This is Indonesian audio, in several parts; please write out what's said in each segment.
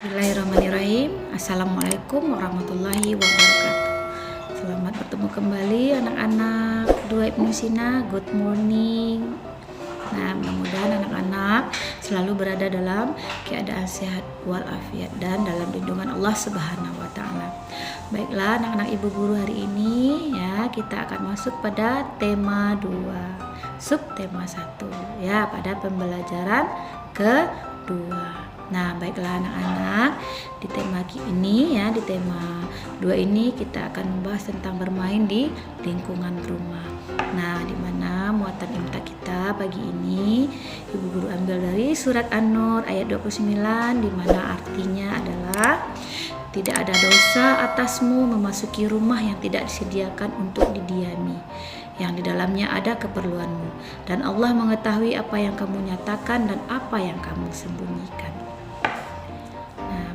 Bismillahirrahmanirrahim. Assalamualaikum warahmatullahi wabarakatuh. Selamat bertemu kembali anak-anak kedua Ibnu Sina. Good morning. Nah, mudah-mudahan anak-anak selalu berada dalam keadaan sehat walafiat dan dalam lindungan Allah Subhanahu wa taala. Baiklah anak-anak Ibu Guru, hari ini ya kita akan masuk pada tema 2, subtema 1 ya, pada pembelajaran kedua. Nah, baiklah anak-anak, di tema ini ya, di tema 2 ini kita akan membahas tentang bermain di lingkungan rumah. Nah, di mana muatan imta kita pagi ini Ibu Guru ambil dari surat An-Nur ayat 29, di mana artinya adalah tidak ada dosa atasmu memasuki rumah yang tidak disediakan untuk didiami, yang di dalamnya ada keperluanmu, dan Allah mengetahui apa yang kamu nyatakan dan apa yang kamu sembunyikan.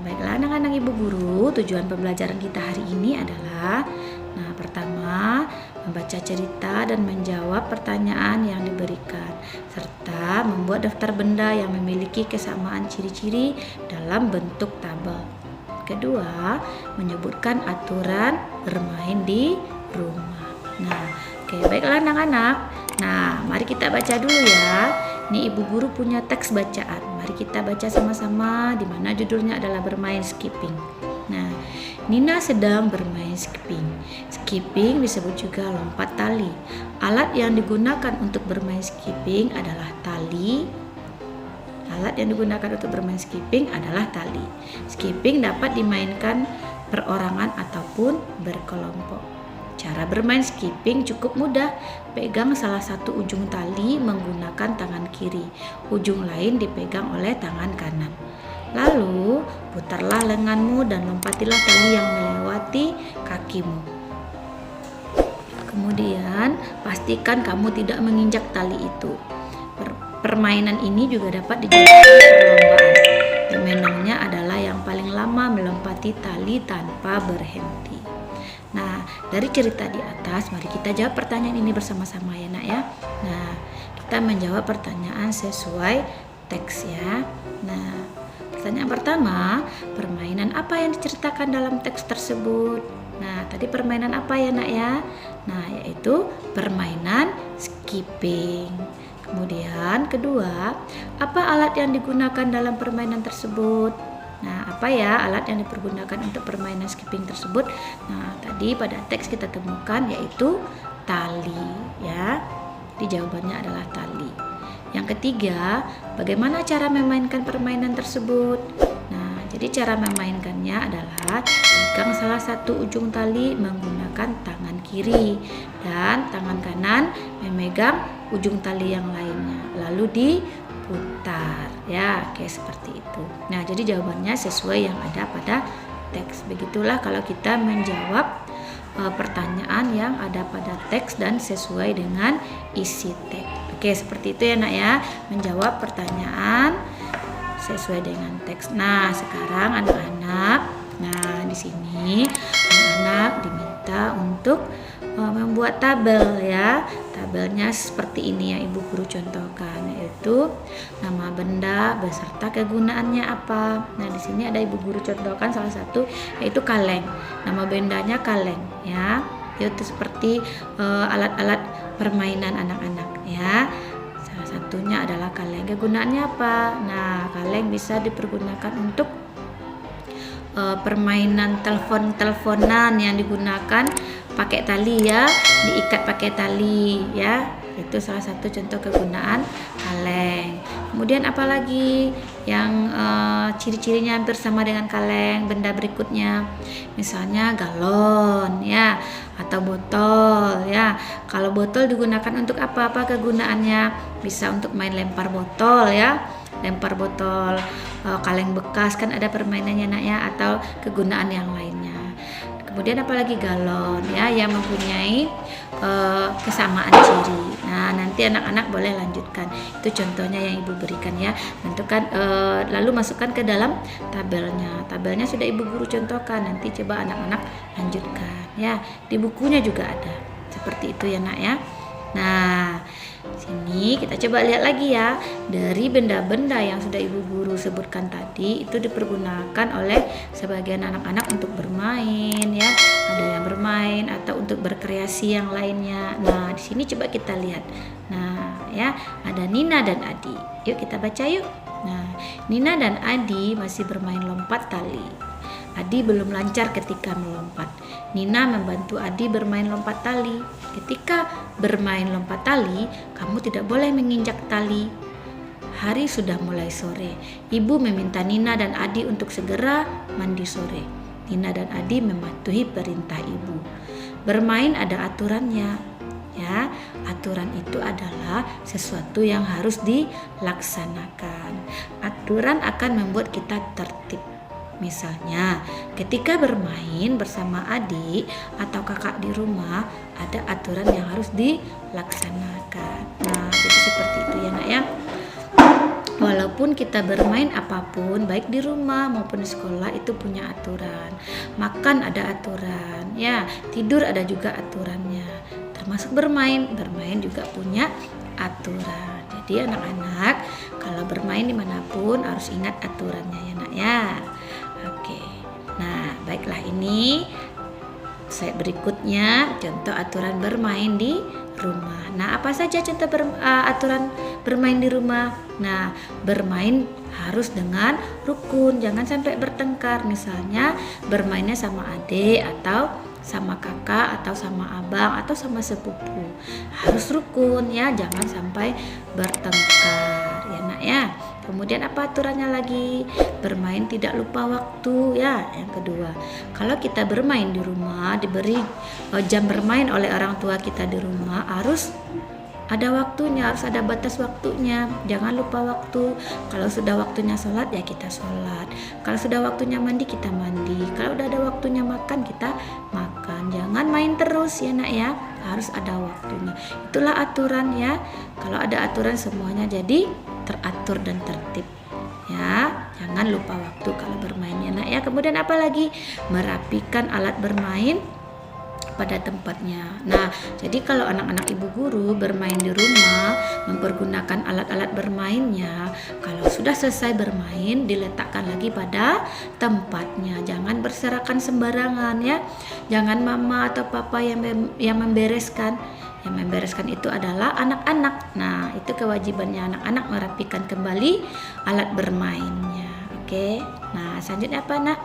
Baiklah anak-anak Ibu Guru, tujuan pembelajaran kita hari ini adalah pertama, membaca cerita dan menjawab pertanyaan yang diberikan, serta membuat daftar benda yang memiliki kesamaan ciri-ciri dalam bentuk tabel. Kedua, menyebutkan aturan bermain di rumah. Baiklah anak-anak. Mari kita baca dulu ya. Ini Ibu Guru punya teks bacaan. Mari kita baca sama-sama, di mana judulnya adalah bermain skipping. Nina sedang bermain skipping. Skipping disebut juga lompat tali. Alat yang digunakan untuk bermain skipping adalah tali. Skipping dapat dimainkan perorangan ataupun berkelompok. Cara bermain skipping cukup mudah. Pegang salah satu ujung tali menggunakan tangan kiri, ujung lain dipegang oleh tangan kanan. Lalu putarlah lenganmu dan lompatilah tali yang melewati kakimu. Kemudian pastikan kamu tidak menginjak tali itu. Permainan ini juga dapat dijadikan perlombaan. Pemenangnya adalah yang paling lama melompati tali tanpa berhenti. Dari cerita di atas, mari kita jawab pertanyaan ini bersama-sama ya nak ya. Kita menjawab pertanyaan sesuai teks ya. Pertanyaan pertama, permainan apa yang diceritakan dalam teks tersebut? Tadi permainan apa ya nak ya? Yaitu permainan skipping. Kemudian kedua, apa alat yang digunakan dalam permainan tersebut? Apa ya alat yang dipergunakan untuk permainan skipping tersebut? Tadi pada teks kita temukan yaitu tali ya. Jadi jawabannya adalah tali. Yang ketiga, bagaimana cara memainkan permainan tersebut? Jadi cara memainkannya adalah pegang salah satu ujung tali menggunakan tangan kiri dan tangan kanan memegang ujung tali yang lainnya, lalu diputar ya, kayak seperti itu. Jadi jawabannya sesuai yang ada pada teks. Begitulah kalau kita menjawab pertanyaan yang ada pada teks dan sesuai dengan isi teks. Oke, seperti itu ya nak ya, menjawab pertanyaan sesuai dengan teks. Sekarang anak-anak, di sini anak-anak diminta untuk membuat tabel ya. Tabelnya seperti ini yang Ibu Guru contohkan, yaitu nama benda beserta kegunaannya apa. Di sini ada Ibu Guru contohkan salah satu, yaitu kaleng. Nama bendanya kaleng ya. Itu seperti alat-alat permainan anak-anak ya. Salah satunya adalah kaleng. Kegunaannya apa? Kaleng bisa dipergunakan untuk permainan telepon-teleponan yang digunakan pakai tali ya, diikat pakai tali ya. Itu salah satu contoh kegunaan kaleng. Kemudian apalagi yang ciri-cirinya hampir sama dengan kaleng, benda berikutnya misalnya galon ya, atau botol ya. Kalau botol digunakan untuk apa kegunaannya? Bisa untuk main lempar botol ya, lempar botol. Kaleng bekas kan ada permainannya nak ya, atau kegunaan yang lainnya. Kemudian apalagi galon ya, yang mempunyai kesamaan ciri. Nanti anak-anak boleh lanjutkan. Itu contohnya yang Ibu berikan ya. Bentukkan lalu masukkan ke dalam tabelnya. Tabelnya sudah Ibu Guru contohkan. Nanti coba anak-anak lanjutkan ya. Di bukunya juga ada. Seperti itu ya nak ya. Sini kita coba lihat lagi ya. Dari benda-benda yang sudah ibu guru sebutkan tadi itu dipergunakan oleh sebagian anak-anak untuk bermain ya. Ada yang bermain atau untuk berkreasi yang lainnya. Nah, di sini coba kita lihat. Nah, ya, ada Nina dan Adi. Yuk kita baca yuk. Nah, Nina dan Adi masih bermain lompat tali. Adi belum lancar ketika melompat. Nina membantu Adi bermain lompat tali. Ketika bermain lompat tali, kamu tidak boleh menginjak tali. Hari sudah mulai sore. Ibu meminta Nina dan Adi untuk segera mandi sore. Nina dan Adi mematuhi perintah ibu. Bermain ada aturannya. Ya, aturan itu adalah sesuatu yang harus dilaksanakan. Aturan akan membuat kita tertib. Misalnya, ketika bermain bersama adik atau kakak di rumah, ada aturan yang harus dilaksanakan. Nah, jadi seperti itu ya nak ya. Walaupun kita bermain apapun, baik di rumah maupun di sekolah, itu punya aturan. Makan ada aturan, ya. Tidur ada juga aturannya. Termasuk bermain juga punya aturan. Jadi anak-anak kalau bermain dimanapun harus ingat aturannya ya nak ya. Oke, nah baiklah, ini slide berikutnya contoh aturan bermain di rumah. Nah, apa saja contoh aturan bermain di rumah? Nah, bermain harus dengan rukun, jangan sampai bertengkar. Misalnya bermainnya sama adik atau sama kakak atau sama abang atau sama sepupu, harus rukun ya, jangan sampai bertengkar ya nak ya. Kemudian apa aturannya lagi? Bermain tidak lupa waktu ya. Yang kedua, kalau kita bermain di rumah, diberi jam bermain oleh orang tua kita di rumah, harus ada waktunya, harus ada batas waktunya. Jangan lupa waktu. Kalau sudah waktunya sholat ya kita sholat. Kalau sudah waktunya mandi kita mandi. Kalau udah ada waktunya makan kita makan. Jangan main terus ya nak ya. Harus ada waktunya. Itulah aturan ya. Kalau ada aturan semuanya jadi teratur dan tertib. Ya, jangan lupa waktu kalau bermain ya nak ya. Kemudian apa lagi? Merapikan alat bermain pada tempatnya. Nah, jadi kalau anak-anak ibu guru bermain di rumah, mempergunakan alat-alat bermainnya, kalau sudah selesai bermain, diletakkan lagi pada tempatnya. Jangan berserakan sembarangan ya. Jangan mama atau papa yang membereskan. Yang membereskan itu adalah anak-anak. Nah, itu kewajibannya anak-anak merapikan kembali alat bermainnya. Oke. Nah, selanjutnya apa nak?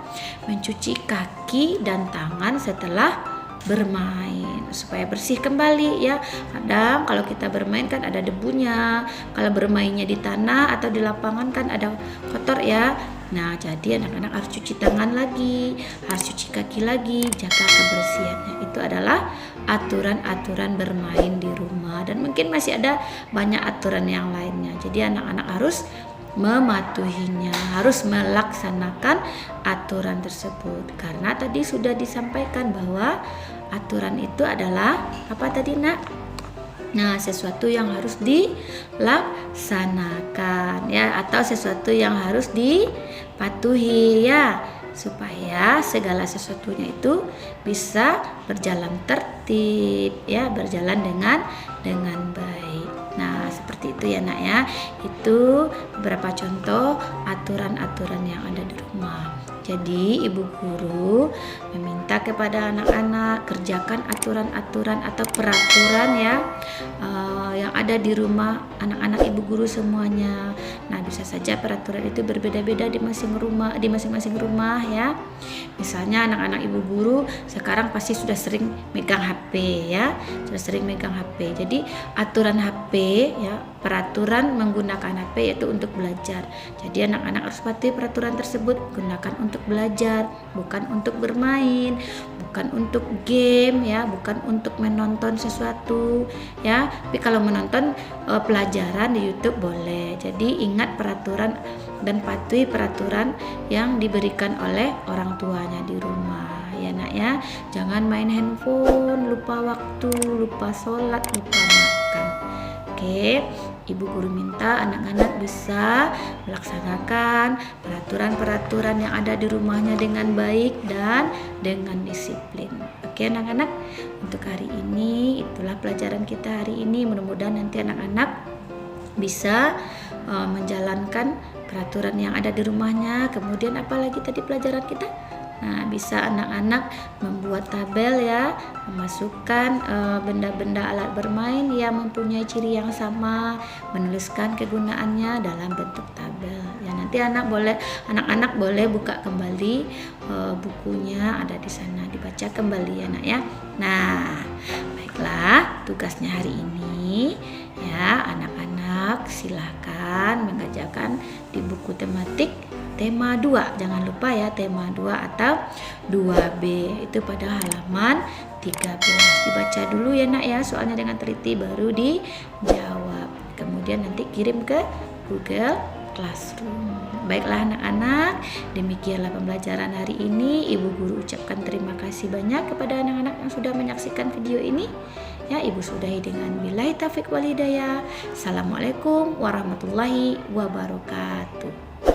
Mencuci kaki dan tangan setelah bermain supaya bersih kembali ya. Kadang kalau kita bermain kan ada debunya, kalau bermainnya di tanah atau di lapangan kan ada kotor ya. Nah, jadi anak-anak harus cuci tangan lagi, harus cuci kaki lagi, jaga kebersihannya. Itu adalah aturan-aturan bermain di rumah, dan mungkin masih ada banyak aturan yang lainnya. Jadi anak-anak harus mematuhinya, harus melaksanakan aturan tersebut. Karena tadi sudah disampaikan bahwa aturan itu adalah apa tadi nak? Nah, sesuatu yang harus dilaksanakan ya, atau sesuatu yang harus dipatuhi ya, supaya segala sesuatunya itu bisa berjalan tertib ya, berjalan dengan baik. Nah, seperti itu ya nak ya. Itu beberapa contoh aturan-aturan yang ada di rumah. Jadi ibu guru meminta kepada anak-anak kerjakan aturan-aturan atau peraturan ya yang ada di rumah anak-anak ibu guru semuanya. Nah, bisa saja peraturan itu berbeda-beda di masing-masing rumah ya. Misalnya anak-anak ibu guru sekarang pasti sudah sering megang HP ya, sudah sering megang HP. Jadi aturan HP ya, peraturan menggunakan HP yaitu untuk belajar. Jadi anak-anak harus patuhi peraturan tersebut, gunakan untuk belajar, bukan untuk bermain, bukan untuk game ya, bukan untuk menonton sesuatu ya. Tapi kalau menonton pelajaran di YouTube boleh. Jadi ingat peraturan dan patuhi peraturan yang diberikan oleh orang tuanya di rumah ya nak ya. Jangan main handphone, lupa waktu, lupa sholat, lupa makan. Oke, ibu guru minta anak-anak bisa melaksanakan peraturan-peraturan yang ada di rumahnya dengan baik dan dengan disiplin. Oke anak-anak, untuk hari ini. Itulah pelajaran kita hari ini. Mudah-mudahan nanti anak-anak bisa menjalankan peraturan yang ada di rumahnya. Kemudian apalagi tadi pelajaran kita? Nah, bisa anak-anak membuat tabel ya, memasukkan benda-benda alat bermain yang mempunyai ciri yang sama, menuliskan kegunaannya dalam bentuk tabel. Ya, nanti anak-anak boleh buka kembali bukunya, ada di sana, dibaca kembali ya nak ya. Nah, baiklah tugasnya hari ini ya, anak-anak silakan mengerjakan di buku tematik tema 2, jangan lupa ya, tema 2 atau 2B itu pada halaman 13. Dibaca dulu ya nak ya soalnya dengan teliti, baru dijawab, kemudian nanti kirim ke Google Classroom. Baiklah anak-anak, demikianlah pembelajaran hari ini. Ibu guru ucapkan terima kasih banyak kepada anak-anak yang sudah menyaksikan video ini ya. Ibu sudahi dengan billahi taufiq wal hidayah. Assalamualaikum warahmatullahi wabarakatuh.